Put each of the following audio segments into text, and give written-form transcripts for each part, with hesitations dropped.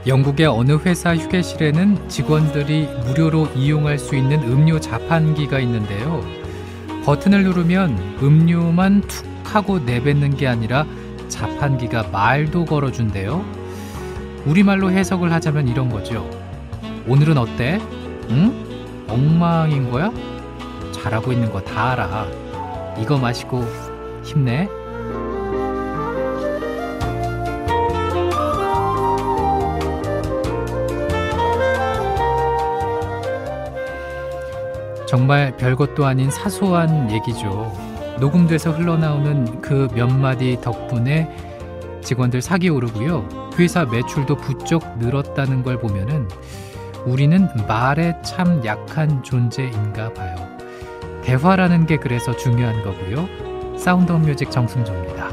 영국의 어느 회사 휴게실에는 직원들이 무료로 이용할 수 있는 음료 자판기가 있는데요. 버튼을 누르면 음료만 툭 하고 내뱉는 게 아니라 자판기가 말도 걸어준대요. 우리말로 해석을 하자면 이런 거죠. 오늘은 어때? 응? 엉망인 거야? 잘하고 있는 거 다 알아. 이거 마시고 힘내. 정말 별것도 아닌 사소한 얘기죠. 녹음돼서 흘러나오는 그 몇 마디 덕분에 직원들 사기 오르고요. 회사 매출도 부쩍 늘었다는 걸 보면은 우리는 말에 참 약한 존재인가 봐요. 대화라는 게 그래서 중요한 거고요. 사운드 오브 뮤직 정승조입니다.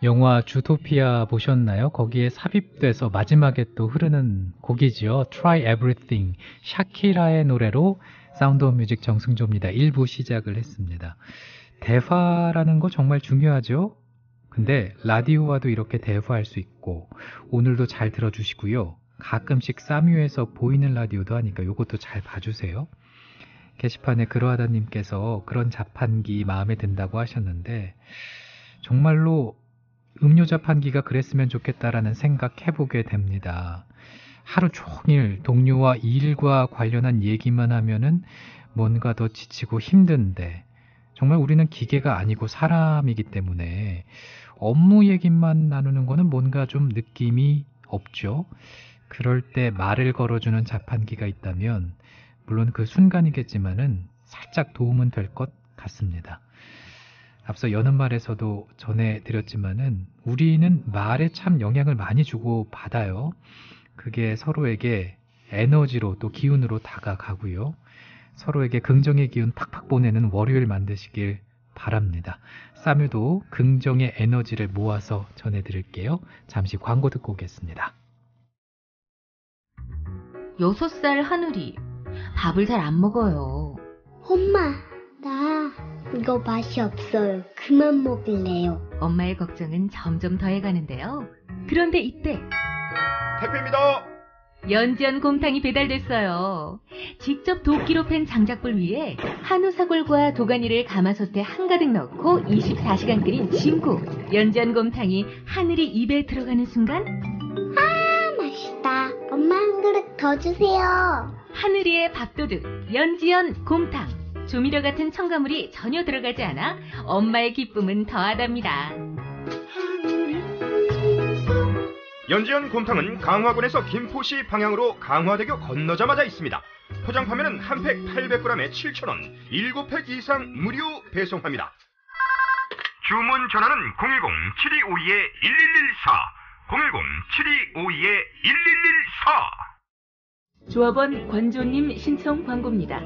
영화 주토피아 보셨나요? 거기에 삽입돼서 마지막에 또 흐르는 곡이죠. Try Everything. 샤키라의 노래로 사운드 오브 뮤직 정승조입니다. 1부 시작을 했습니다. 대화라는 거 정말 중요하죠? 근데 라디오와도 이렇게 대화할 수 있고 오늘도 잘 들어주시고요. 가끔씩 싸뮤에서 보이는 라디오도 하니까 이것도 잘 봐주세요. 게시판에 그러하다님께서 그런 자판기 마음에 든다고 하셨는데 정말로 음료 자판기가 그랬으면 좋겠다라는 생각해보게 됩니다. 하루 종일 동료와 일과 관련한 얘기만 하면은 뭔가 더 지치고 힘든데 정말 우리는 기계가 아니고 사람이기 때문에 업무 얘기만 나누는 거는 뭔가 좀 느낌이 없죠. 그럴 때 말을 걸어주는 자판기가 있다면 물론 그 순간이겠지만은 살짝 도움은 될 것 같습니다. 앞서 여는 말에서도 전해드렸지만은 우리는 말에 참 영향을 많이 주고 받아요. 그게 서로에게 에너지로 또 기운으로 다가가고요. 서로에게 긍정의 기운 팍팍 보내는 월요일 만드시길 바랍니다. 싸뮤도 긍정의 에너지를 모아서 전해드릴게요. 잠시 광고 듣고 오겠습니다. 6살 하늘이 밥을 잘 안 먹어요. 엄마, 나 이거 맛이 없어요. 그만 먹을래요. 엄마의 걱정은 점점 더해가는데요. 그런데 이때 택배입니다. 연지연 곰탕이 배달됐어요. 직접 도끼로 팬 장작불 위에 한우 사골과 도가니를 가마솥에 한가득 넣고 24시간 끓인 진국. 연지연 곰탕이 하늘이 입에 들어가는 순간 아, 맛있다. 엄마 한 그릇 더 주세요. 하늘이의 밥도둑 연지연 곰탕. 조미료 같은 첨가물이 전혀 들어가지 않아 엄마의 기쁨은 더하답니다. 연지연 곰탕은 강화군에서 김포시 방향으로 강화대교 건너자마자 있습니다. 포장 판매는 한 팩 800g에 7,000원, 7팩 이상 무료 배송합니다. 주문 전화는 010-7252-1114, 010-7252-1114. 조합원 관조님 신청 광고입니다.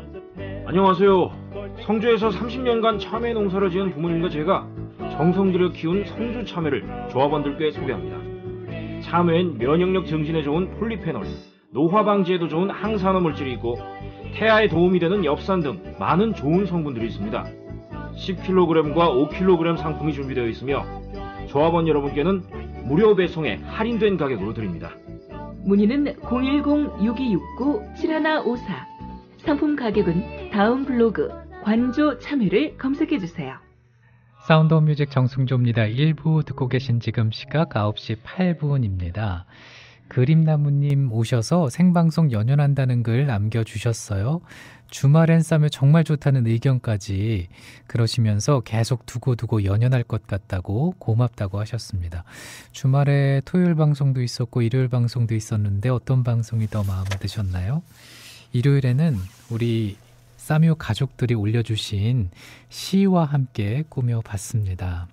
안녕하세요. 성주에서 30년간 참외 농사를 지은 부모님과 제가 정성 들여 키운 성주 참외를 조합원들께 소개합니다. 참외엔 면역력 증진에 좋은 폴리페놀, 노화 방지에도 좋은 항산화 물질이 있고 태아에 도움이 되는 엽산 등 많은 좋은 성분들이 있습니다. 10kg과 5kg 상품이 준비되어 있으며 조합원 여러분께는 무료 배송에 할인된 가격으로 드립니다. 문의는 010-6269-7154. 상품 가격은 다음 블로그 관조 참외를 검색해주세요. 사운드 오브 뮤직 정승조입니다. 1부 듣고 계신 지금 시각 9시 8분입니다. 그림나무님 오셔서 생방송 연연한다는 글 남겨주셨어요. 주말엔 싸면 정말 좋다는 의견까지 그러시면서 계속 두고 연연할 것 같다고 고맙다고 하셨습니다. 주말에 토요일 방송도 있었고 일요일 방송도 있었는데 어떤 방송이 더 마음에 드셨나요? 일요일에는 우리 싸뮤 가족들이 올려주신 시와 함께 꾸며봤습니다.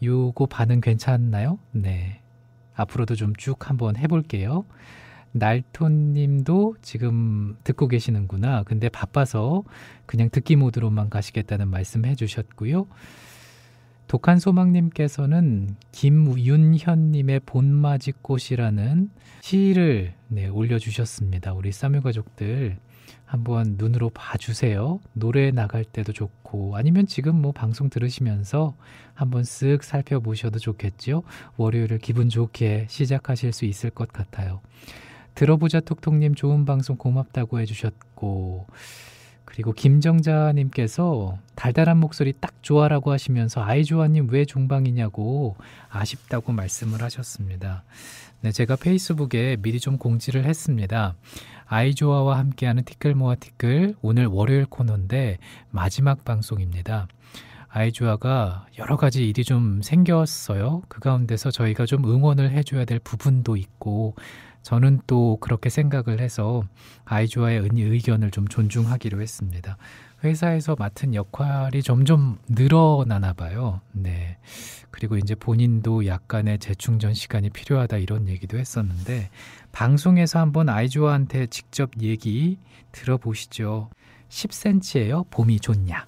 요거 반응 괜찮나요? 네. 앞으로도 좀 쭉 한번 해볼게요. 날토님도 지금 듣고 계시는구나. 근데 바빠서 그냥 듣기 모드로만 가시겠다는 말씀 해주셨고요. 독한 소망님께서는 김윤현님의 봄맞이꽃이라는 시를 올려주셨습니다. 우리 싸뮤 가족들 한번 눈으로 봐주세요. 노래 나갈 때도 좋고 아니면 지금 뭐 방송 들으시면서 한번 쓱 살펴보셔도 좋겠죠. 월요일을 기분 좋게 시작하실 수 있을 것 같아요. 들어보자 톡톡님 좋은 방송 고맙다고 해주셨고 그리고 김정자님께서 달달한 목소리 딱 좋아라고 하시면서 아이조아님 왜 종방이냐고 아쉽다고 말씀을 하셨습니다. 네, 제가 페이스북에 미리 좀 공지를 했습니다. 아이조아와 함께하는 티끌모아 티끌 오늘 월요일 코너인데 마지막 방송입니다. 아이조아가 여러 가지 일이 좀 생겼어요. 그 가운데서 저희가 좀 응원을 해줘야 될 부분도 있고 저는 또 그렇게 생각을 해서 아이조아의 의견을 좀 존중하기로 했습니다. 회사에서 맡은 역할이 점점 늘어나나 봐요. 네. 그리고 이제 본인도 약간의 재충전 시간이 필요하다 이런 얘기도 했었는데 방송에서 한번 아이조아한테 직접 얘기 들어보시죠. 10cm예요. 봄이 좋냐.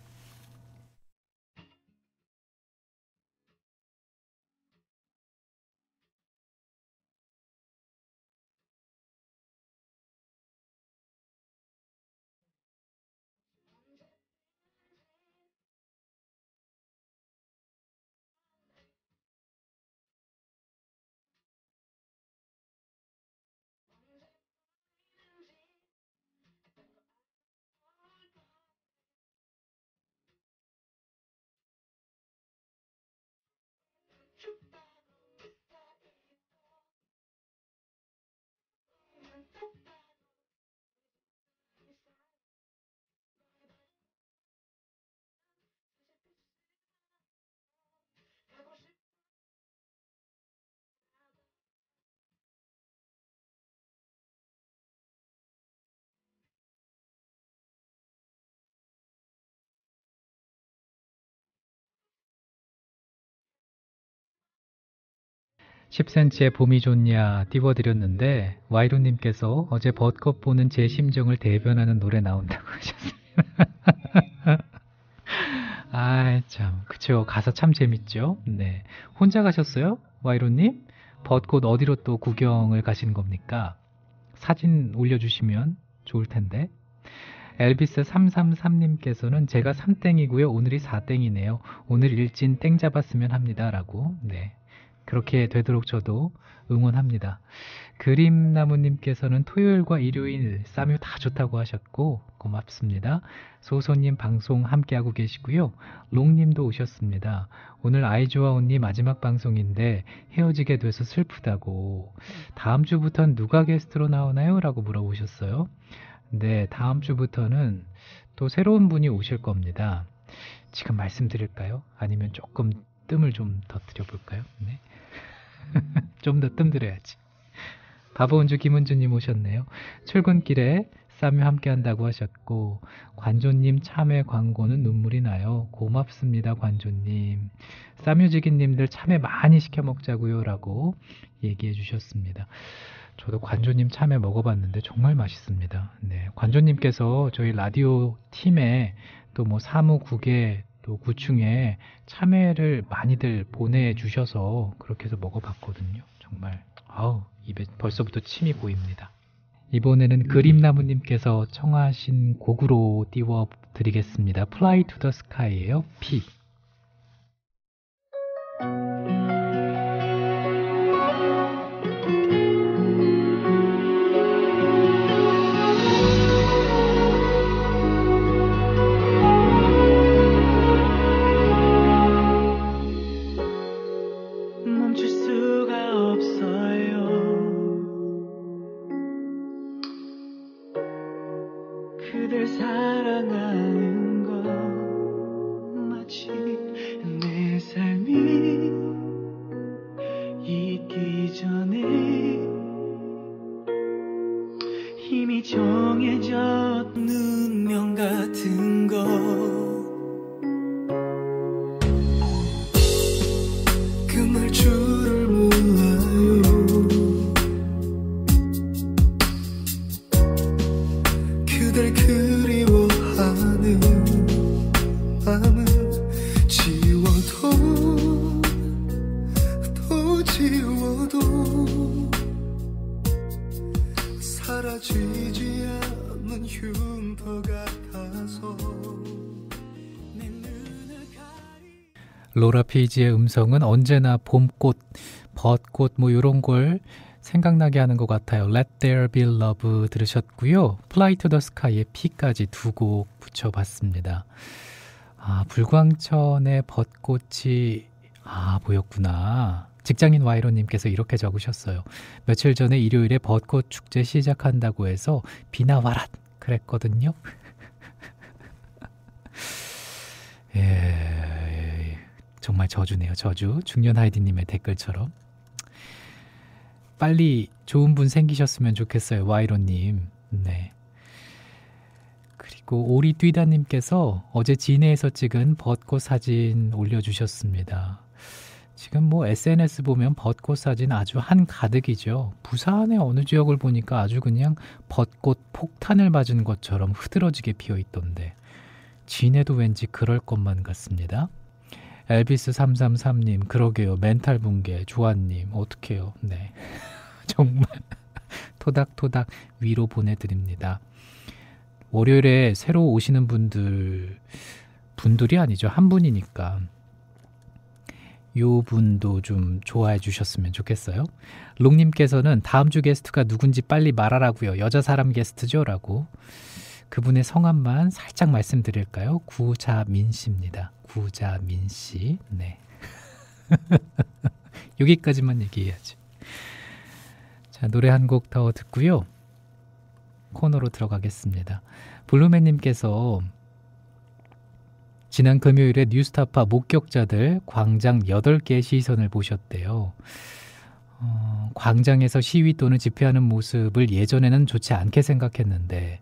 10cm의 봄이 좋냐 띄워드렸는데 와이로님께서 어제 벚꽃 보는 제 심정을 대변하는 노래 나온다고 하셨습니다. 아이 참 그쵸 가사 참 재밌죠. 네 혼자 가셨어요 와이로님? 벚꽃 어디로 또 구경을 가신 겁니까? 사진 올려주시면 좋을 텐데. 엘비스 333님께서는 제가 3땡이고요 오늘이 4땡이네요. 오늘 일진 땡 잡았으면 합니다 라고. 네 그렇게 되도록 저도 응원합니다. 그림나무님께서는 토요일과 일요일 싸뮤 다 좋다고 하셨고 고맙습니다. 소소님 방송 함께하고 계시고요. 롱님도 오셨습니다. 오늘 아이조아 언니 마지막 방송인데 헤어지게 돼서 슬프다고. 다음 주부터는 누가 게스트로 나오나요? 라고 물어보셨어요. 네, 다음 주부터는 또 새로운 분이 오실 겁니다. 지금 말씀드릴까요? 아니면 조금 뜸을 좀 더 드려볼까요? 네. 좀 더 뜸들여야지. 바보운주 김은주님 오셨네요. 출근길에 쌈유 함께 한다고 하셨고, 관조님 참외 광고는 눈물이 나요. 고맙습니다, 관조님. 쌈유지기님들 참외 많이 시켜 먹자고요 라고 얘기해 주셨습니다. 저도 관조님 참외 먹어봤는데 정말 맛있습니다. 네, 관조님께서 저희 라디오 팀에 또 뭐 사무국에 또 구충에 참외를 많이들 보내주셔서 그렇게 해서 먹어봤거든요. 정말 아우, 입에 벌써부터 침이 고입니다. 이번에는 그림나무님께서 청하신 곡으로 띄워드리겠습니다. Fly to the Sky예요. P. 멈출 수가 없어요. 그댈 사랑하는 건 마치 내 삶이 있기 전에 이미 정해졌 운명 같은 거 끝날 줄을 몰라요. 그댈 그리워하는 마음은 지워도 또 지워도 사라지지 않는 흉터 같아서 내 눈을 가리 로라 페이지의 음성은 언제나 봄꽃, 벚꽃 뭐 이런 걸 생각나게 하는 것 같아요. Let There Be Love 들으셨고요. Fly to the Sky의 P까지 두 곡 붙여봤습니다. 아, 불광천의 벚꽃이 보였구나. 직장인 와이로님께서 이렇게 적으셨어요. 며칠 전에 일요일에 벚꽃 축제 시작한다고 해서 비나 와라 그랬거든요. 예, 정말 저주네요. 저주. 중년 하이디님의 댓글처럼. 빨리 좋은 분 생기셨으면 좋겠어요. 와이로님. 네. 그리고 오리뛰다님께서 어제 진해에서 찍은 벚꽃 사진 올려주셨습니다. 지금 뭐 SNS 보면 벚꽃 사진 아주 한가득이죠. 부산의 어느 지역을 보니까 아주 그냥 벚꽃 폭탄을 맞은 것처럼 흐드러지게 피어있던데 진해도 왠지 그럴 것만 같습니다. 엘비스 333님, 그러게요. 멘탈 붕괴. 조아님, 어떡해요. 네. 정말 토닥토닥 위로 보내드립니다. 월요일에 새로 오시는 분들이 아니죠. 한 분이니까 요 분도 좀 좋아해 주셨으면 좋겠어요. 롱님께서는 다음 주 게스트가 누군지 빨리 말하라고요. 여자 사람 게스트죠? 라고. 그분의 성함만 살짝 말씀드릴까요? 구자민 씨입니다. 구자민 씨. 네. 여기까지만 얘기해야지. 자, 노래 한 곡 더 듣고요. 코너로 들어가겠습니다. 블루맨님께서 지난 금요일에 뉴스타파 목격자들 광장 8개의 시선을 보셨대요. 광장에서 시위 또는 집회하는 모습을 예전에는 좋지 않게 생각했는데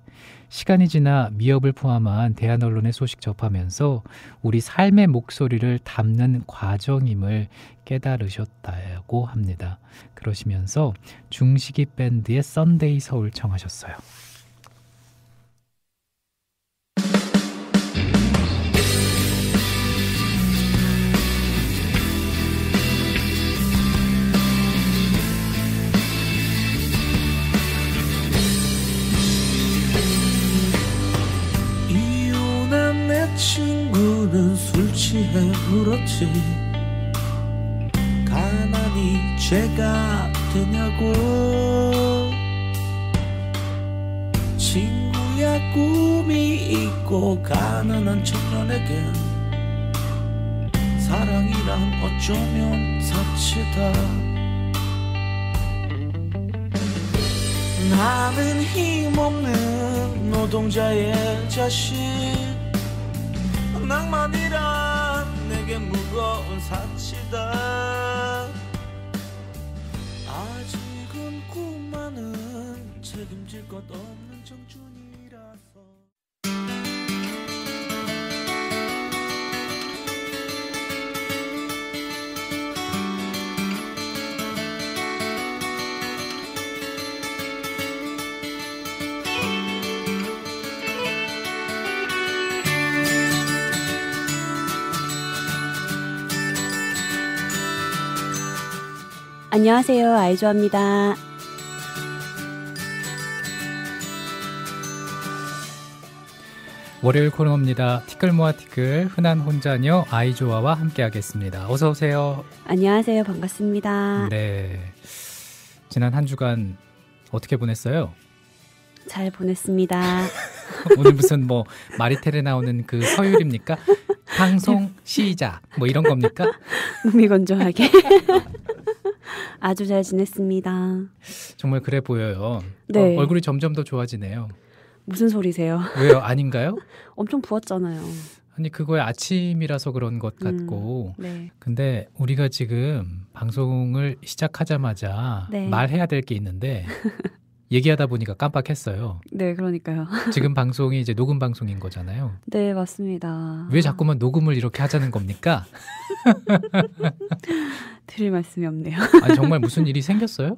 시간이 지나 미협을 포함한 대한 언론의 소식 접하면서 우리 삶의 목소리를 담는 과정임을 깨달으셨다고 합니다. 그러시면서 중식이 밴드의 썬데이 서울 청하셨어요. 친구는 술 취해 울었지. 가난이 죄가 되냐고. 친구야 꿈이 있고 가난한 청년에겐 사랑이란 어쩌면 사치다. 나는 힘없는 노동자의 자식. 낭만이란 내게 무거운 사치다. 아직은 꿈만은 책임질 것 없는 청춘이 안녕하세요. 아이조아입니다. 월요일 코너입니다. 티끌 모아 티끌 흔한 혼자녀 아이조아와 함께하겠습니다. 어서 오세요. 안녕하세요. 반갑습니다. 네. 지난 한 주간 어떻게 보냈어요? 잘 보냈습니다. 오늘 무슨 뭐 마리텔에 나오는 그 서율입니까? 방송 시작 뭐 이런 겁니까? 무미건조하게. 아주 잘 지냈습니다. 정말 그래 보여요. 네. 얼굴이 점점 더 좋아지네요. 무슨 소리세요? 왜요? 아닌가요? 엄청 부었잖아요. 아니 그거에 아침이라서 그런 것 같고 네. 근데 우리가 지금 방송을 시작하자마자 네. 말해야 될 게 있는데 얘기하다 보니까 깜빡했어요. 네, 그러니까요. 지금 방송이 이제 녹음 방송인 거잖아요. 네, 맞습니다. 왜 자꾸만 녹음을 이렇게 하자는 겁니까? 드릴 말씀이 없네요. 아니 정말 무슨 일이 생겼어요?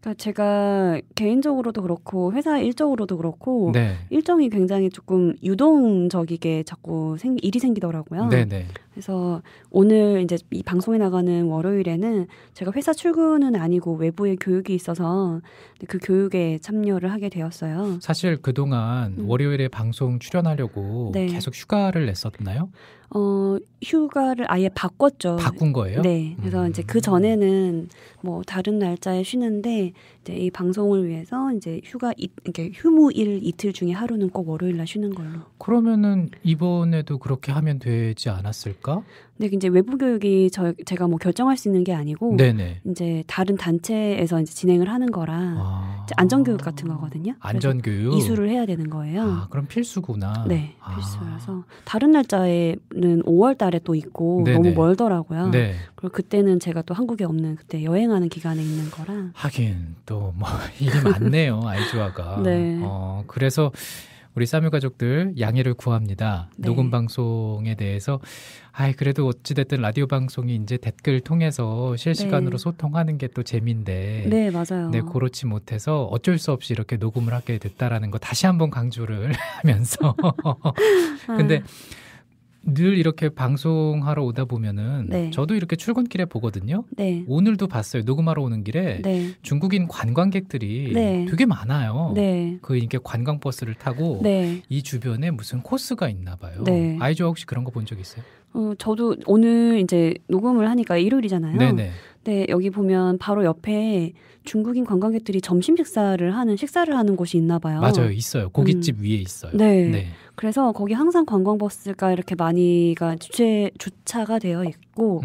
그러니까 제가 개인적으로도 그렇고 회사 일적으로도 그렇고 네. 일정이 굉장히 조금 유동적이게 자꾸 일이 생기더라고요. 네네. 그래서 오늘 이제 이 방송에 나가는 월요일에는 제가 회사 출근은 아니고 외부의 교육이 있어서 그 교육에 참여를 하게 되었어요. 사실 그동안 월요일에 방송 출연하려고 네. 계속 휴가를 냈었나요? 휴가를 아예 바꿨죠. 바꾼 거예요? 네. 그래서 이제 그 전에는 뭐 다른 날짜에 쉬는데 이제 이 방송을 위해서 이제 이렇게 휴무일 이틀 중에 하루는 꼭 월요일 날 쉬는 걸로. 그러면은 이번에도 그렇게 하면 되지 않았을까? 근데 이제 외부 교육이 제가 뭐 결정할 수 있는 게 아니고 네네. 이제 다른 단체에서 이제 진행을 하는 거라 이제 안전교육 같은 거거든요. 안전교육. 이수를 해야 되는 거예요. 아, 그럼 필수구나. 네, 필수라서 다른 날짜에는 5월달에 또 있고 네네. 너무 멀더라고요. 네. 그리고 그때는 제가 또 한국에 없는 그때 여행하는 기간에 있는 거라. 하긴 또 뭐 일이 많네요, 아이조아가. 네. 그래서 우리 싸뮤 가족들 양해를 구합니다. 네. 녹음 방송에 대해서 그래도 어찌됐든 라디오 방송이 이제 댓글 통해서 실시간으로 네. 소통하는 게 또 재미인데 네, 맞아요. 네, 그렇지 못해서 어쩔 수 없이 이렇게 녹음을 하게 됐다라는 거 다시 한번 강조를 하면서 근데 늘 이렇게 방송하러 오다 보면은 네. 저도 이렇게 출근길에 보거든요. 네. 오늘도 봤어요. 녹음하러 오는 길에 네. 중국인 관광객들이 네. 되게 많아요. 네. 그 이렇게 관광버스를 타고 네. 이 주변에 무슨 코스가 있나 봐요. 네. 아이조 혹시 그런 거 본 적 있어요? 저도 오늘 이제 녹음을 하니까 일요일이잖아요. 네네. 네, 여기 보면 바로 옆에 중국인 관광객들이 점심 식사를 하는 곳이 있나 봐요. 맞아요. 있어요. 고깃집 위에 있어요. 네. 그래서 거기 항상 관광버스가 이렇게 많이가 주차가 되어 있고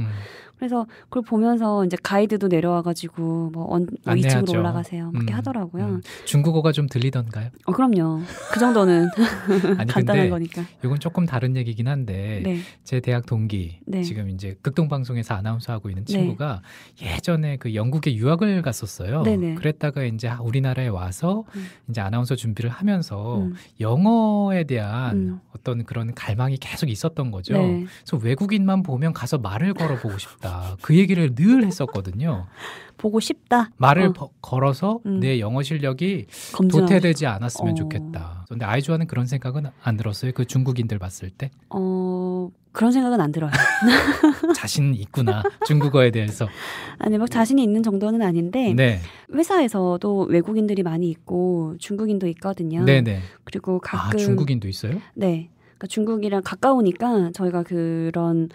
그래서 그걸 보면서 이제 가이드도 내려와가지고 뭐 2층으로 올라가세요. 그렇게 하더라고요. 중국어가 좀 들리던가요? 그럼요. 그 정도는 아니, 간단한 근데 거니까. 이건 조금 다른 얘기긴 한데 네. 제 대학 동기 네. 지금 이제 극동방송에서 아나운서 하고 있는 친구가 예전에 그 영국에 유학을 갔었어요. 네네. 그랬다가 이제 우리나라에 와서 이제 아나운서 준비를 하면서 음. 영어에 대한 어떤 그런 갈망이 계속 있었던 거죠. 네. 그래서 외국인만 보면 가서 말을 걸어보고 싶다. 그 얘기를 늘 했었거든요. 보고 싶다. 말을 걸어서 내 영어 실력이 검증하고 도태되지 않았으면 좋겠다. 근데 아이조아는 그런 생각은 안 들었어요? 그 중국인들 봤을 때? 그런 생각은 안 들어요. 자신 있구나. 중국어에 대해서. 아니, 막 자신이 있는 정도는 아닌데 네. 회사에서도 외국인들이 많이 있고 중국인도 있거든요. 네네. 그리고 가끔 중국인도 있어요? 네. 그러니까 중국이랑 가까우니까 저희가 그런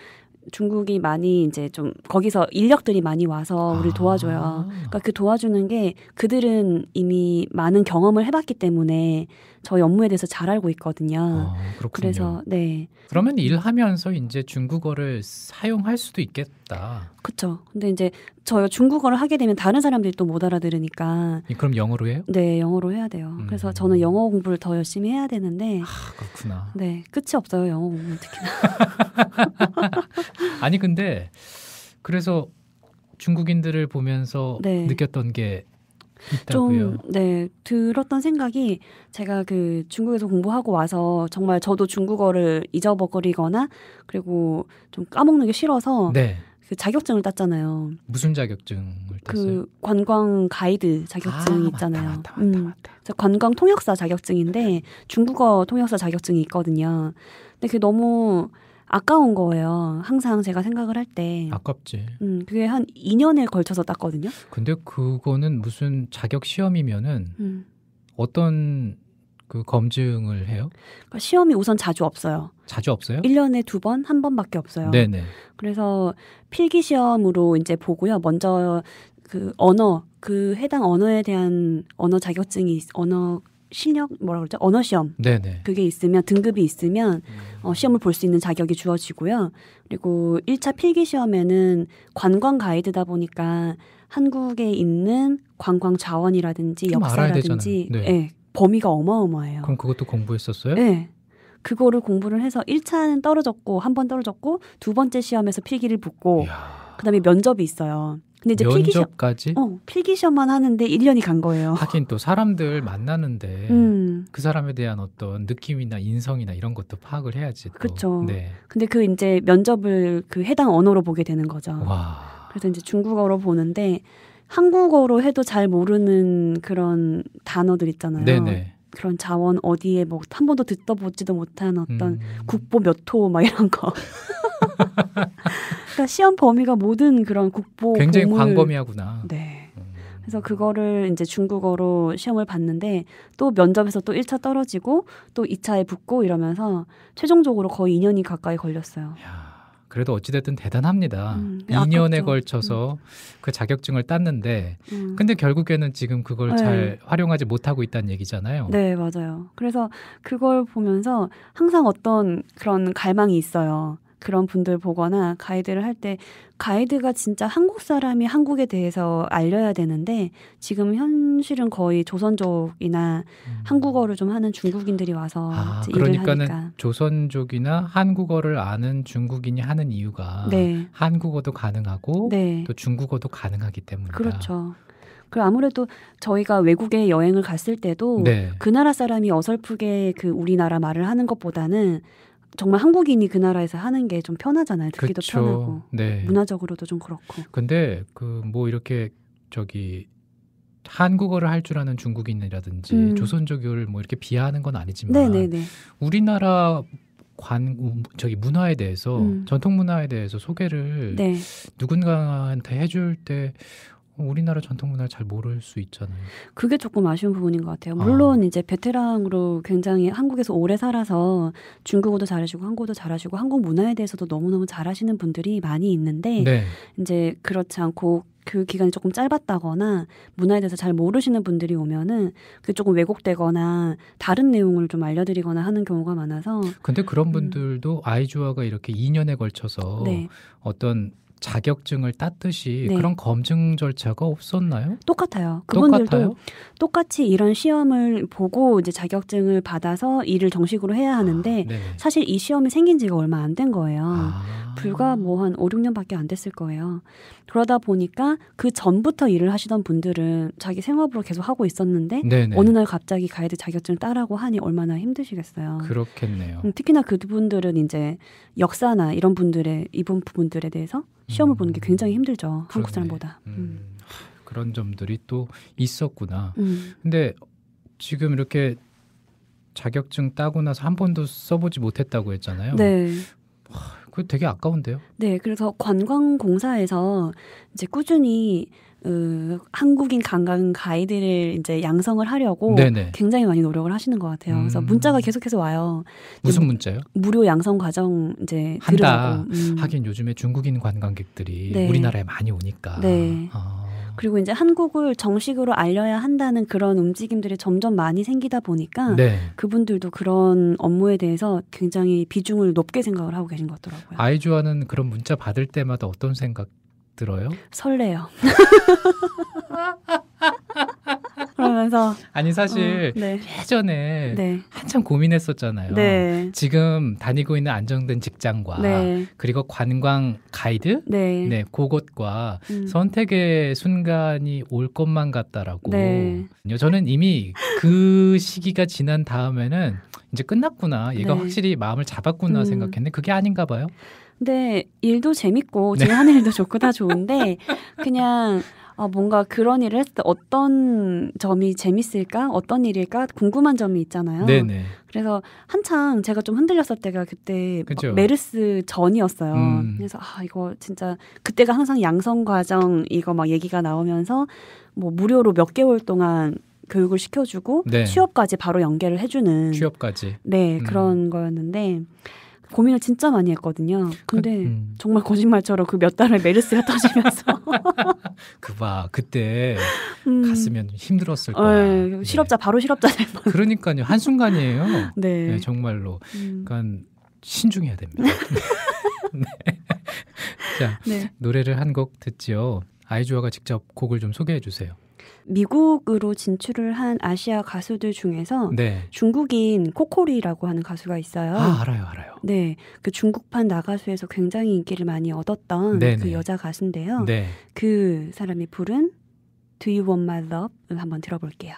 중국이 많이 이제 좀 거기서 인력들이 많이 와서 우리를 도와줘요. 그러니까 그 도와주는 게 그들은 이미 많은 경험을 해봤기 때문에 저희 업무에 대해서 잘 알고 있거든요. 그렇군요. 그래서 네. 그러면 일하면서 이제 중국어를 사용할 수도 있겠다. 그렇죠. 근데 이제 저희가 중국어를 하게 되면 다른 사람들이 또 못 알아들으니까. 그럼 영어로 해요? 네, 영어로 해야 돼요. 그래서 저는 영어 공부를 더 열심히 해야 되는데. 그렇구나. 네, 끝이 없어요. 영어 공부는 특히나. 아니 근데 그래서 중국인들을 보면서 네. 느꼈던 게 있다고요? 네, 들었던 생각이 제가 그 중국에서 공부하고 와서 정말 저도 중국어를 잊어버리거나 그리고 좀 까먹는 게 싫어서 네. 그 자격증을 땄잖아요. 무슨 자격증을 땄어요? 그 관광 가이드 자격증이 있잖아요. 맞다. 그래서 관광 통역사 자격증인데 중국어 통역사 자격증이 있거든요. 근데 그게 너무 아까운 거예요. 항상 제가 생각을 할 때. 아깝지. 그게 한 2년에 걸쳐서 땄거든요. 근데 그거는 무슨 자격 시험이면은 어떤 그 검증을 해요? 그러니까 시험이 우선 자주 없어요. 자주 없어요? 1년에 2번, 1번밖에 없어요. 네네. 그래서 필기 시험으로 이제 보고요. 먼저 그 언어, 그 해당 언어에 대한 언어 자격증이, 언어 실력, 뭐라 그러죠? 언어 시험. 네네. 그게 있으면, 등급이 있으면 시험을 볼 수 있는 자격이 주어지고요. 그리고 1차 필기 시험에는 관광 가이드다 보니까 한국에 있는 관광 자원이라든지 좀 알아야 역사라든지 되잖아요. 네. 네, 범위가 어마어마해요. 그럼 그것도 공부했었어요? 네. 그거를 공부를 해서 1차는 떨어졌고 한 번 떨어졌고 두 번째 시험에서 필기를 붙고 이야. 그다음에 면접이 있어요. 근데 이제 면접까지? 필기 시험만 하는데 1년이 간 거예요. 하긴 또 사람들 만나는데 그 사람에 대한 어떤 느낌이나 인성이나 이런 것도 파악을 해야지. 또. 그렇죠. 네. 근데 그 이제 면접을 그 해당 언어로 보게 되는 거죠. 와. 그래서 이제 중국어로 보는데 한국어로 해도 잘 모르는 그런 단어들 있잖아요. 네네. 그런 자원 어디에 뭐 한 번도 듣도 보지도 못한 어떤 국보 몇 호 막 이런 거. 그러니까 시험 범위가 모든 그런 국보 굉장히 보물. 광범위하구나. 네. 그래서 그거를 이제 중국어로 시험을 봤는데 또 면접에서 또 1차 떨어지고 또 2차에 붙고 이러면서 최종적으로 거의 2년이 가까이 걸렸어요. 야, 그래도 어찌됐든 대단합니다. 2년에 아깝죠. 걸쳐서 그 자격증을 땄는데 근데 결국에는 지금 그걸 잘 활용하지 못하고 있다는 얘기잖아요. 네, 맞아요. 그래서 그걸 보면서 항상 어떤 그런 갈망이 있어요. 그런 분들 보거나 가이드를 할 때 가이드가 진짜 한국 사람이 한국에 대해서 알려야 되는데 지금 현실은 거의 조선족이나 한국어를 좀 하는 중국인들이 와서 이제 일을 그러니까는 하니까. 조선족이나 한국어를 아는 중국인이 하는 이유가 네. 한국어도 가능하고 네. 또 중국어도 가능하기 때문이다. 그렇죠. 그리고 아무래도 저희가 외국에 여행을 갔을 때도 네. 그 나라 사람이 어설프게 그 우리나라 말을 하는 것보다는 정말 한국인이 그 나라에서 하는 게 좀 편하잖아요. 듣기도 그쵸. 편하고 네. 문화적으로도 좀 그렇고. 근데 그 뭐 이렇게 저기 한국어를 할 줄 아는 중국인이라든지 조선족을 뭐 이렇게 비하하는 건 아니지만 네네네. 우리나라 저기 문화에 대해서 전통 문화에 대해서 소개를 네. 누군가한테 해줄 때 우리나라 전통 문화를 잘 모를 수 있잖아요. 그게 조금 아쉬운 부분인 것 같아요. 물론 이제 베테랑으로 굉장히 한국에서 오래 살아서 중국어도 잘하시고 한국어도 잘하시고 한국 문화에 대해서도 너무너무 잘하시는 분들이 많이 있는데 네. 이제 그렇지 않고 그 기간이 조금 짧았다거나 문화에 대해서 잘 모르시는 분들이 오면은 그게 조금 왜곡되거나 다른 내용을 좀 알려드리거나 하는 경우가 많아서. 근데 그런 분들도 아이주아가 이렇게 2년에 걸쳐서 네. 어떤 자격증을 땄듯이 네. 그런 검증 절차가 없었나요? 똑같아요. 그분들도 똑같아요? 똑같이 이런 시험을 보고 이제 자격증을 받아서 일을 정식으로 해야 하는데 네네. 사실 이 시험이 생긴 지가 얼마 안 된 거예요. 불과 뭐 한 5, 6년밖에 안 됐을 거예요. 그러다 보니까 그 전부터 일을 하시던 분들은 자기 생업으로 계속 하고 있었는데 네네. 어느 날 갑자기 가이드 자격증을 따라고 하니 얼마나 힘드시겠어요. 그렇겠네요. 특히나 그분들은 이제 역사나 이런 부분들에 대해서 시험을 보는 게 굉장히 힘들죠. 한국 사람보다. 그런 점들이 또 있었구나. 근데 지금 이렇게 자격증 따고 나서 한 번도 써보지 못했다고 했잖아요. 네. 그거 되게 아까운데요? 네, 그래서 관광공사에서 이제 꾸준히 한국인 관광 가이드를 이제 양성을 하려고 네네. 굉장히 많이 노력을 하시는 것 같아요. 그래서 문자가 계속해서 와요. 무슨 문자요? 무료 양성 과정 이제 한다. 들으라고. 하긴 요즘에 중국인 관광객들이 네. 우리나라에 많이 오니까. 네. 그리고 이제 한국을 정식으로 알려야 한다는 그런 움직임들이 점점 많이 생기다 보니까 네. 그분들도 그런 업무에 대해서 굉장히 비중을 높게 생각을 하고 계신 것 같더라고요. 아이주아는 그런 문자 받을 때마다 어떤 생각 들어요? 설레요. 그러면서 아니 사실 네. 예전에 네. 한참 고민했었잖아요. 네. 지금 다니고 있는 안정된 직장과 네. 그리고 관광 가이드 네. 네, 그것과 음. 선택의 순간이 올 것만 같다라고. 네. 저는 이미 그 시기가 지난 다음에는 이제 끝났구나. 얘가 네. 확실히 마음을 잡았구나 생각했는데 그게 아닌가 봐요. 근데 일도 재밌고 네. 제가 하는 일도 좋고 다 좋은데 그냥 뭔가 그런 일을 했을 때 어떤 점이 재밌을까? 어떤 일일까? 궁금한 점이 있잖아요. 네네. 그래서 한창 제가 좀 흔들렸을 때가 그때 그죠. 메르스 전이었어요. 그래서 이거 진짜 그때가 항상 양성 과정 이거 막 얘기가 나오면서 뭐 무료로 몇 개월 동안 교육을 시켜주고 네. 취업까지 바로 연계를 해주는 취업까지. 네 그런 거였는데 고민을 진짜 많이 했거든요. 근데 정말 거짓말처럼 그 몇 달을 메르스가 터지면서 그때 갔으면 힘들었을 거야. 네, 실업자 바로 실업자 될 뻔. 그러니까요. 한순간이에요. 네. 네, 정말로. 그러니까 신중해야 됩니다. 네. 자, 네. 노래를 한 곡 듣죠. 아이주아가 직접 곡을 좀 소개해 주세요. 미국으로 진출을 한 아시아 가수들 중에서 네. 중국인 코코리라고 하는 가수가 있어요. 알아요. 네, 그 중국판 나가수에서 굉장히 인기를 많이 얻었던 네네. 그 여자 가수인데요. 네. 그 사람이 부른 Do You Want My Love를 한번 들어볼게요.